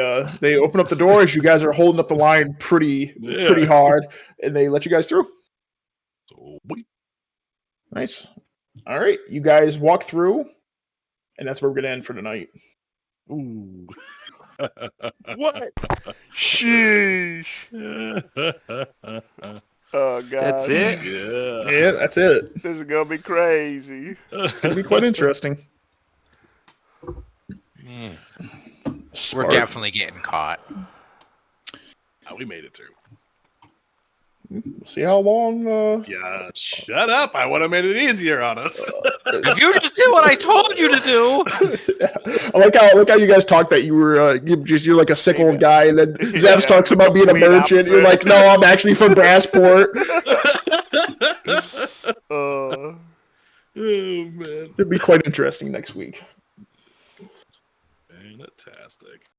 Speaker 2: open up the door as you guys are holding up the line pretty
Speaker 3: Yeah.
Speaker 2: hard, and they let you guys through.
Speaker 3: So wait.
Speaker 2: Nice. All right, you guys walk through, and that's where we're gonna end for tonight.
Speaker 3: Ooh.
Speaker 4: What? Sheesh. Oh, God.
Speaker 5: That's it.
Speaker 3: Yeah.
Speaker 2: Yeah, that's it.
Speaker 4: This is gonna be crazy.
Speaker 2: It's going to be quite interesting.
Speaker 1: We're
Speaker 2: Smart.
Speaker 1: definitely getting caught.
Speaker 3: We made it through.
Speaker 2: See how long.
Speaker 3: Yeah, shut up. I would have made it easier on us.
Speaker 1: If you just did what I told you to do.
Speaker 2: I like how you guys talk that you were you're like a sick old guy, and then Zaps
Speaker 4: Yeah,
Speaker 2: talks about being a
Speaker 4: complete
Speaker 2: merchant. You're
Speaker 4: opposite.
Speaker 2: like, no, I'm actually from Brassport.
Speaker 3: Oh, man.
Speaker 2: It'll be quite interesting next week.
Speaker 3: Fantastic.